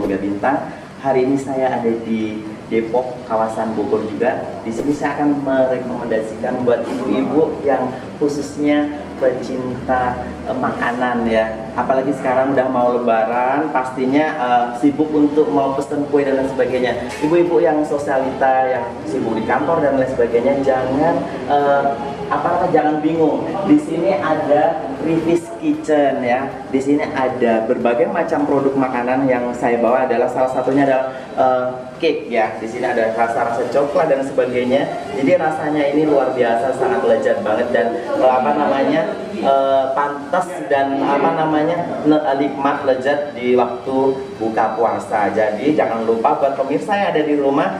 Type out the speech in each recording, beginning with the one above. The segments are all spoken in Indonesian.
3 bintang. Hari ini saya ada di Depok, kawasan Bogor juga. Di sini saya akan merekomendasikan buat ibu-ibu yang khususnya pecinta makanan ya. Apalagi sekarang udah mau lebaran, pastinya sibuk untuk mau pesen kue dan lain sebagainya. Ibu-ibu yang sosialita, yang sibuk di kantor dan lain sebagainya, jangan bingung. Di sini ada Rivis Kitchen ya. Di sini ada berbagai macam produk makanan. Yang saya bawa adalah salah satunya adalah cake ya. Di sini ada rasa-rasa coklat dan sebagainya. Jadi rasanya ini luar biasa, sangat lezat banget dan pantas dan nikmat lezat di waktu buka puasa. Jadi jangan lupa buat pemirsa yang ada di rumah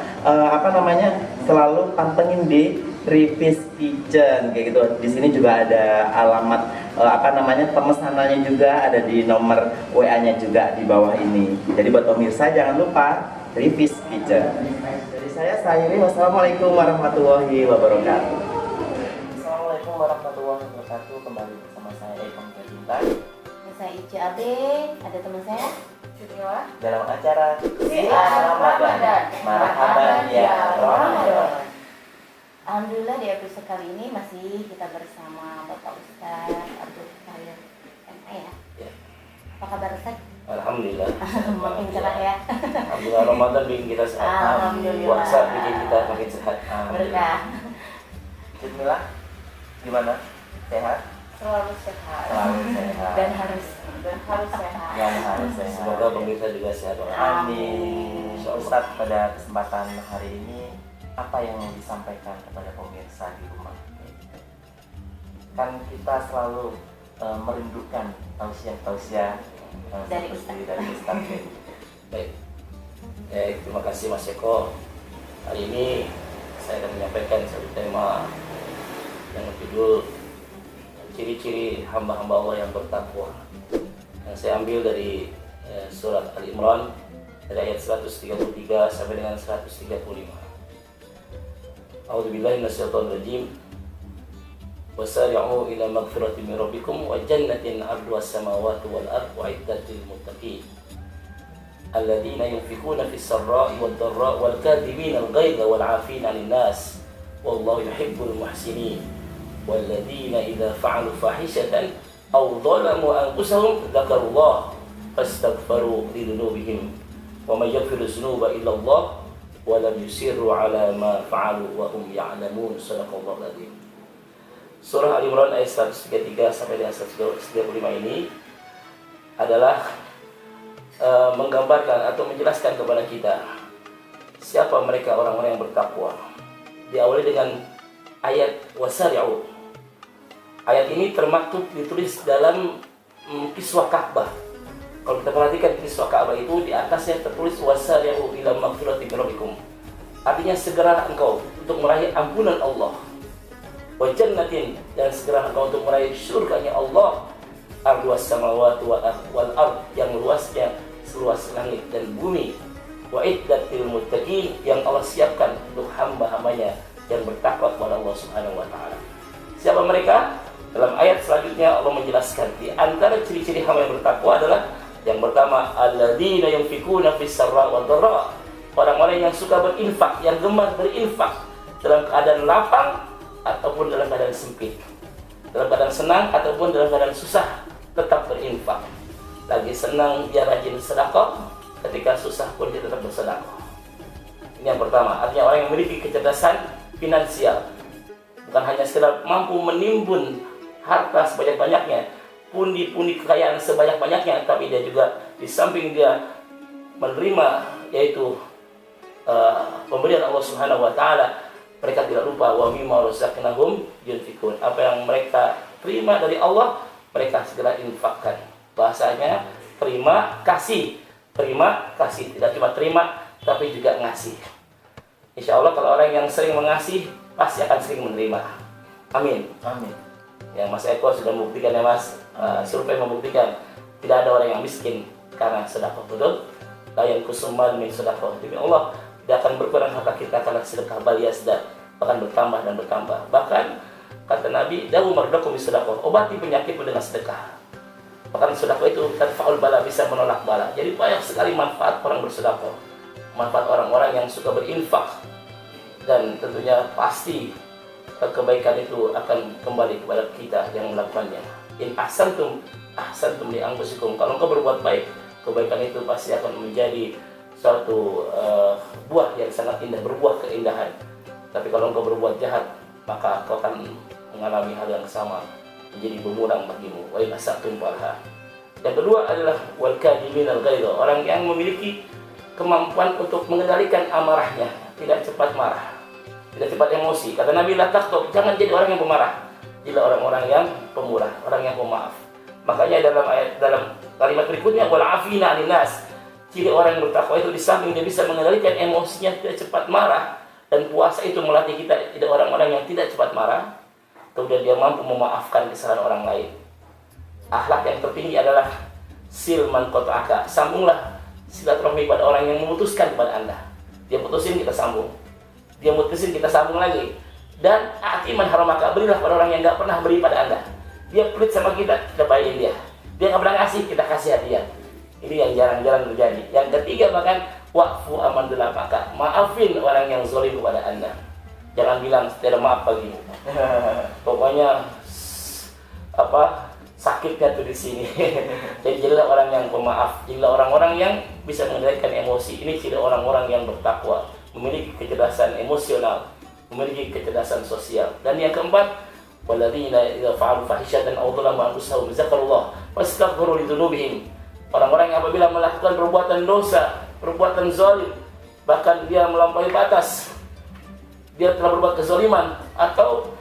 selalu pantengin di Rivis Kitchen kayak gitu. Di sini juga ada alamat pemesanannya juga ada di nomor WA-nya juga di bawah ini. Jadi buat pemirsa jangan lupa Rivis Kitchen. Dari saya Sairi, wassalamualaikum warahmatullahi wabarakatuh. Assalamualaikum warahmatullahi wabarakatuh. Kembali bersama saya Eko Bintang. Saya Ica Abe, ada teman saya Junior Dalam acara Siar Ramadan. Marhaban ya Ramadan. Alhamdulillah di episode kali ini masih kita bersama Bapak Ustadz Abdul Khair MA ya. Ya. Apa kabar Ustadz? Alhamdulillah. Makin cerah ya. Alhamdulillah, Ramadan bikin kita sehat. Alhamdulillah. Puasa bikin kita makin sehat. Berkah. Bismillah. Gimana? Sehat? selalu sehat Selalu sehat. Dan harus sehat. Dan harus sehat. Semoga pemirsa juga sehat. Amin. Ustadz, pada kesempatan hari ini apa yang mau disampaikan kepada pemirsa di rumah? Kan kita selalu merindukan tausiah-tausiah dari Ustadz. Baik. Terima kasih Mas Eko. Hari ini saya akan menyampaikan satu tema yang berjudul ciri-ciri hamba-hamba Allah yang bertakwa. Yang saya ambil dari surat Al-Imran dari ayat 133 sampai dengan 135. A'udzubillahi minasyaitonir rajim. Wasari'u ila magfiratin min rabbikum wa jannatin 'arduha as-samawati wal ardu 'iddat lil muttaqin. Alladzina yunfikuna fis sarra'i wad dharra'i wal kadhibina al-ghaidha wal 'afina 'anil nas. Wallahu yuhibbul muhsinin. Walladzina idza fa'alu fahishatan aw dhalamu anfusahum dzakarullaha fastaghfiru li dzunubihim wa may yaghfiru dzunuba illa Allah wa lam yusirru 'ala ma fa'alu wa hum ya'lamun. Shadaqallahu adzim. Surah Al-Imran ayat 133 sampai dengan 135 ini adalah menggambarkan atau menjelaskan kepada kita siapa mereka orang-orang yang bertakwa. Diawali dengan ayat wasari'u. Ayat ini termaktub ditulis dalam kiswah Ka'bah. Kalau kita perhatikan kiswah Ka'bah itu di atasnya tertulis wasari'u ila magfiratin min rabbikum. Artinya segera engkau untuk meraih ampunan Allah. Wa jannatin, dan segera engkau untuk meraih surganya Allah. Arduas samawati wal ard, yang luasnya seluas langit dan bumi. Wa iddatil muttaqin, yang Allah siapkan untuk hamba-hambanya yang bertakwa kepada Allah Subhanahu wa taala. Siapa mereka? Dalam ayat selanjutnya Allah menjelaskan di antara ciri-ciri hamba yang bertakwa adalah yang pertama, alladzina yunfikuna fis sarra wad dharra. Orang-orang yang suka berinfak, yang gemar berinfak dalam keadaan lapang ataupun dalam keadaan sempit, dalam keadaan senang ataupun dalam keadaan susah, tetap berinfak. Lagi senang dia rajin sedekah, ketika susah pun dia tetap bersedekah. Ini yang pertama, artinya orang yang memiliki kecerdasan finansial, bukan hanya sekedar mampu menimbun harta sebanyak-banyaknya, pundi-pundi kekayaan sebanyak-banyaknya, tapi dia juga di samping dia menerima yaitu pemberian Allah Subhanahu wa taala, mereka tidak lupa wa mimma razaqnahum yunfikun. Apa yang mereka terima dari Allah, mereka segera infakkan. Bahasanya terima kasih, tidak cuma terima tapi juga ngasih. Insya Allah kalau orang yang sering mengasih pasti akan sering menerima. Amin. Amin. Ya, Mas Eko sudah membuktikan ya Mas. Survei membuktikan tidak ada orang yang miskin karena sedekah, betul? La yanqusumal min sedekah. Demi Allah tidak akan berkurang harta kita karena sedekah, bal yazdat, bahkan bertambah dan bertambah. Bahkan kata Nabi, dawu mardakum bis sedekah, obati penyakitmu dengan sedekah. Bahkan sedekah itu tadfa'ul bala, bisa menolak bala. Jadi banyak sekali manfaat orang bersedekah, manfaat orang-orang yang suka berinfak, dan tentunya pasti kebaikan itu akan kembali kepada kita yang melakukannya. In ahsantum ahsantum li anfusikum. Kalau engkau berbuat baik, kebaikan itu pasti akan menjadi suatu buah yang sangat indah, berbuah keindahan. Tapi kalau engkau berbuat jahat, maka kau akan mengalami hal yang sama, menjadi bumerang bagimu. Wa in asatum falha. Yang kedua adalah wal kadhiminal ghaidha, orang yang memiliki kemampuan untuk mengendalikan amarahnya, tidak cepat marah, tidak cepat emosi. Kata Nabi, la taqtub, jangan jadi orang yang pemarah. Jadilah orang-orang yang pemurah, orang yang pemaaf. Makanya dalam kalimat berikutnya, wal afina 'anil nas. Ciri orang yang bertakwa itu di samping dia bisa mengendalikan emosinya, tidak cepat marah, dan puasa itu melatih kita tidak orang-orang yang tidak cepat marah. Kemudian dia mampu memaafkan kesalahan orang lain. Akhlak yang tertinggi adalah silman qata'aka, sambunglah silaturahmi pada orang yang memutuskan kepada Anda. Dia putusin, kita sambung. Dia mutusin, kita sambung lagi. Dan atiman haramaka, berilah pada orang yang nggak pernah beri pada Anda. Dia pelit sama kita baikin dia. Dia nggak pernah ngasih, kita kasih hadiah. Ini yang jarang-jarang terjadi. Yang ketiga bahkan wa'fu aman delapaka, maafin orang yang zalim kepada Anda. Jangan bilang tidak maaf bagimu. Pokoknya sakitnya tuh di sini. Jadi jadilah orang yang pemaaf, jadilah orang-orang yang bisa mengendalikan emosi. Ini ciri orang-orang yang bertakwa, memiliki kecerdasan emosional, memiliki kecerdasan sosial. Dan yang keempat, walladzina idza fa'alu fahishatan aw dzalamu anfusahum dzakarullah fastaghfiru lidzunubihim. Orang-orang yang apabila melakukan perbuatan dosa, perbuatan zalim, bahkan dia melampaui batas, dia telah berbuat kezaliman atau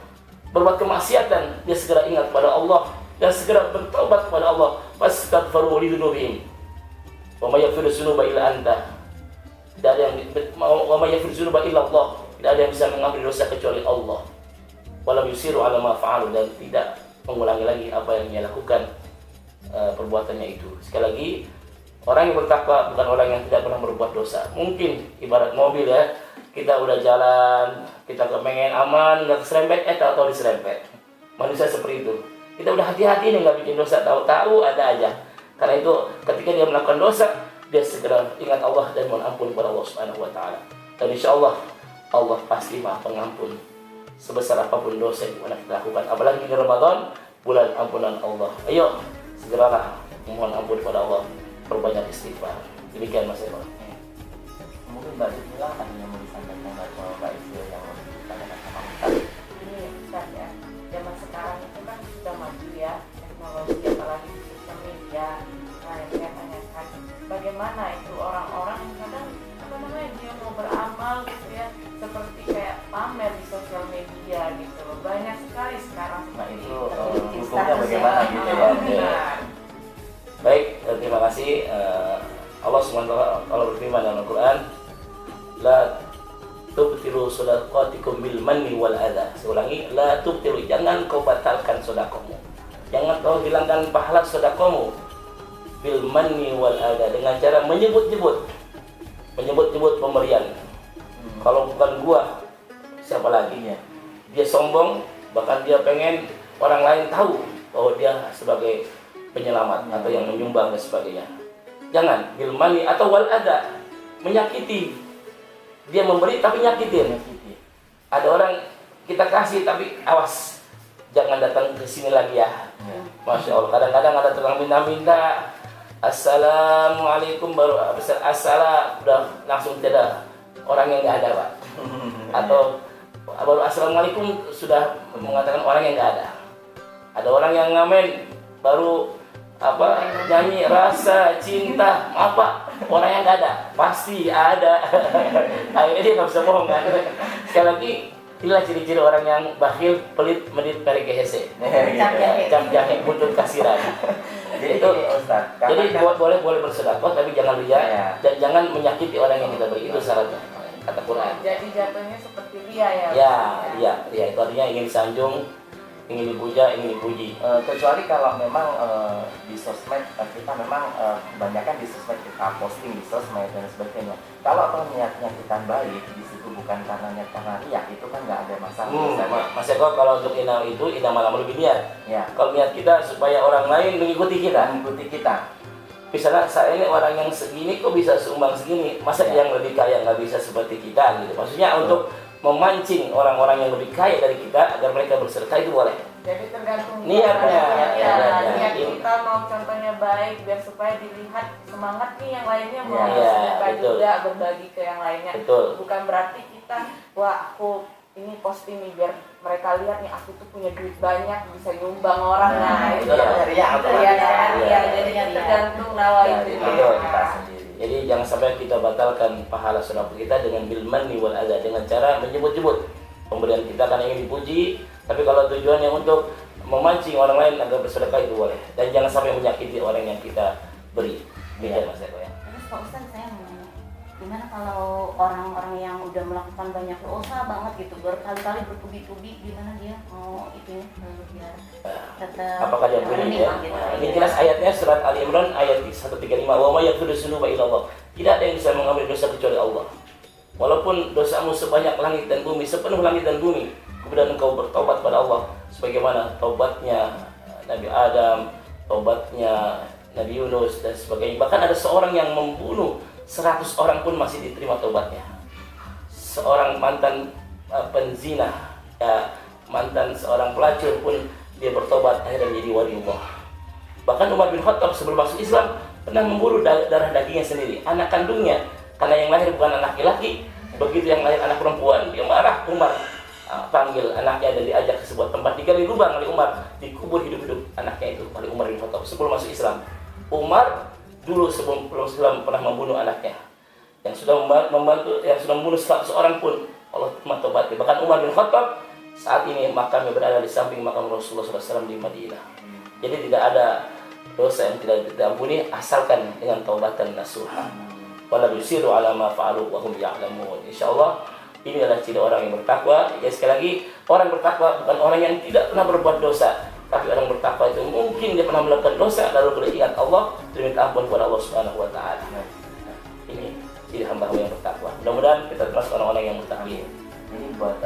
berbuat kemaksiatan, dia segera ingat kepada Allah dan segera bertaubat kepada Allah. Fastaghfiru lidzunubihim. Wa may yaghfiru dzunuba illa anta. Tidak ada yang wa may yaghfiru dzunuba illa Allah. Tidak ada yang bisa mengampuni dosa kecuali Allah. Walam yusiru ala ma fa'alu, dan tidak mengulangi lagi apa yang dia lakukan perbuatannya itu. Sekali lagi, orang yang bertakwa bukan orang yang tidak pernah berbuat dosa. Mungkin ibarat mobil ya, kita udah jalan, kita kepengen aman, nggak keserempet, tahu-tahu diserempet. Manusia seperti itu. Kita udah hati-hati nih, nggak bikin dosa, tahu-tahu ada aja. Karena itu ketika dia melakukan dosa, dia segera ingat Allah dan mohon ampun kepada Allah Subhanahu Wa Taala. Dan insya Allah, Allah pasti maha pengampun sebesar apapun dosa yang pernah kita lakukan. Apalagi di Ramadan, bulan ampunan Allah. Ayo, segeralah mohon ampun kepada Allah, perbanyak istighfar. Demikian Mas Eko. Mungkin Mbak Jumila ada yang mau disampaikan atau Mbak Isya yang mau ditanyakan sama Ustaz? Ini Ustaz ya, zaman sekarang itu kan sudah maju ya, teknologi apalagi di sosial media. Nah yang saya tanyakan, bagaimana itu orang-orang yang kadang dia mau beramal gitu ya, seperti kayak pamer di sosial media gitu loh. Banyak sekali sekarang Nah seperti itu itu. hukumnya bagaimana gitu ya? Benar. Baik, terima kasih. Allah SWT berfirman dalam Al-Quran, la tubtilu shadaqatikum bil manni wal adha. Saya ulangi, la tubtilu, jangan kau batalkan sedekahmu, jangan kau hilangkan pahala sedekahmu bil manni wal adha, dengan cara menyebut-nyebut pemberian. Kalau bukan gua, siapa lagi? Dia sombong, bahkan dia pengen orang lain tahu bahwa dia sebagai penyelamat atau yang menyumbang dan sebagainya. Jangan bil manni atau wal adha, menyakiti. Dia memberi tapi nyakitin. Ada orang kita kasih tapi awas, jangan datang ke sini lagi ya. Masya Allah, kadang-kadang ada tukang minta-minta, assalamualaikum, baru assalam udah langsung tidak, orang yang nggak ada Pak. Atau baru assalamualaikum sudah mengatakan orang yang nggak ada. Ada orang yang ngamen baru nyanyi rasa cinta, apa orang yang nggak ada, pasti ada. Akhirnya dia nggak bisa bohong kan. Sekali lagi, inilah ciri-ciri orang yang bakhil, pelit, medit, perikehese, cap jahe, buntut kasiran. Jadi itu Ustaz, jadi boleh bersedekah tapi jangan ria dan jangan menyakiti orang yang kita beri, itu syaratnya kata Quran. Jadi jatuhnya seperti ria ya. Ya itu artinya ingin sanjung, ingin dipuja, ingin dipuji. Kecuali kalau memang di sosmed kita memang kebanyakan di sosmed kita posting di sosmed dan sebagainya. Kalau toh niatnya kita baik, di situ bukan karena niat karena riak, itu kan nggak ada masalah. Mas Eko, kalau untuk inam itu inam malam lebih niat. Ya, Kalau niat kita supaya orang lain mengikuti kita. mengikuti kita. Misalnya saya ini orang yang segini kok bisa sumbang segini, masa Ya. yang lebih kaya nggak bisa seperti kita gitu. Maksudnya untuk memancing orang-orang yang lebih kaya dari kita agar mereka bersedekah itu boleh. Jadi tergantung Niatnya, niat niatnya. kita mau contohnya baik biar supaya dilihat semangat nih yang lainnya mau Iya, sedekah betul. juga berbagi ke yang lainnya. Betul. Bukan berarti kita wah aku ini posting nih biar mereka lihat nih aku tuh punya duit banyak bisa nyumbang orang. Nah, itu itu namanya riak. ya jadi tergantung nawa itu. Betul. Kita sendiri. Jadi jangan sampai kita batalkan pahala sedekah kita dengan bil manni wal adza, dengan cara menyebut-nyebut pemberian kita karena ingin dipuji, tapi kalau tujuannya untuk memancing orang lain agar bersedekah itu boleh, dan jangan sampai menyakiti orang yang kita beri. Demikian Mas Eko ya. Terus Pak Ustadz, saya mau nanya, gimana kalau orang-orang yang udah melakukan banyak dosa banget gitu, berkali-kali bertubi-tubi, gimana dia mau itunya biar tetap Apakah dia boleh ya? gitu. Ini jelas ayatnya surat Ali Imran ayat 135. Wa may yaghfiru dzunuba illa Allah. Tidak ada yang bisa mengampuni dosa kecuali Allah. Walaupun dosamu sebanyak langit dan bumi, sepenuh langit dan bumi, kemudian engkau bertobat pada Allah sebagaimana taubatnya Nabi Adam, taubatnya Nabi Yunus dan sebagainya. Bahkan ada seorang yang membunuh 100 orang pun masih diterima taubatnya. Seorang mantan penzina, ya, mantan seorang pelacur pun dia bertobat akhirnya menjadi waliullah. Bahkan Umar bin Khattab sebelum masuk Islam pernah memburu darah dagingnya sendiri, anak kandungnya, karena yang lahir bukan anak laki-laki. Begitu yang lahir anak perempuan, dia marah. Umar panggil anaknya dan diajak ke sebuah tempat, digali lubang oleh Umar, dikubur hidup-hidup anaknya itu oleh Umar bin Khattab sebelum masuk Islam. Umar dulu sebelum Islam pernah membunuh anaknya, yang sudah membantu, yang sudah membunuh 100 orang pun Allah tobatnya. Bahkan Umar bin Khattab saat ini makamnya berada di samping makam Rasulullah SAW di Madinah. Jadi tidak ada dosa yang tidak diampuni asalkan dengan taubatan nasuha. Wala yusiru ala ma fa'alu wa hum ya'lamun. Insyaallah ini adalah ciri orang yang bertakwa. Ya, sekali lagi, orang bertakwa bukan orang yang tidak pernah berbuat dosa, tapi orang bertakwa itu mungkin dia pernah melakukan dosa lalu beringat Allah dan minta ampun kepada Allah Subhanahu wa taala. Ini ciri hamba-hamba yang bertakwa. Mudah-mudahan kita termasuk orang-orang yang bertakwa. Jadi buat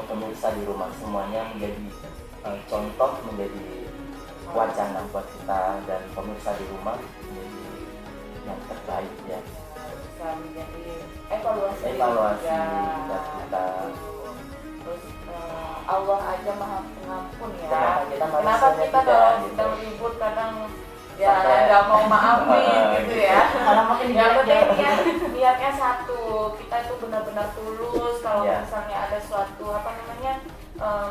pemirsa di rumah semuanya menjadi contoh, menjadi wacana buat kita dan pemirsa di rumah menjadi yang terbaik ya. Bisa menjadi evaluasi Evaluasi juga. buat kita. Terus Allah aja maha pengampun ya. Kenapa Kenapa manusianya kita tidak, kalau gitu. sedang ribut kadang ya Sampai- nggak mau maafin gitu ya. Malah makin Yang penting jelek. niatnya satu, kita itu benar-benar tulus. Kalau Ya. misalnya ada suatu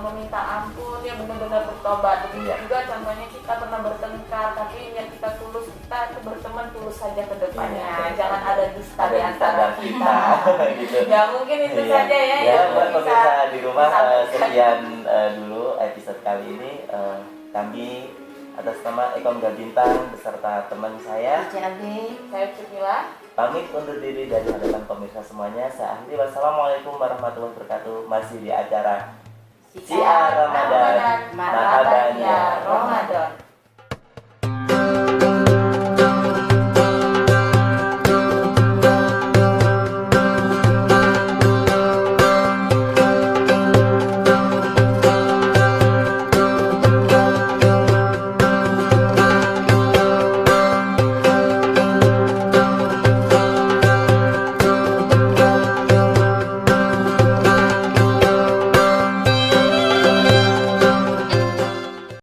meminta ampun, ya benar-benar bertobat. Begitu Ya. juga contohnya kita pernah bertengkar, tapi niat kita tulus, kita itu berteman tulus saja ke depannya. Ya. Jangan ada dusta Ada di antara kita gitu. Ya mungkin itu Iya. saja ya. Ya, yang buat bisa pemirsa di rumah disampaikan. sekian dulu episode kali ini. Kami atas nama Eko Muda Bintang beserta teman saya CAB. Saya Cukila. pamit undur diri dari hadapan pemirsa semuanya. Saya akhiri, wassalamualaikum warahmatullahi wabarakatuh. Masih di acara Siar Ramadan. Marhaban ya Ramadan.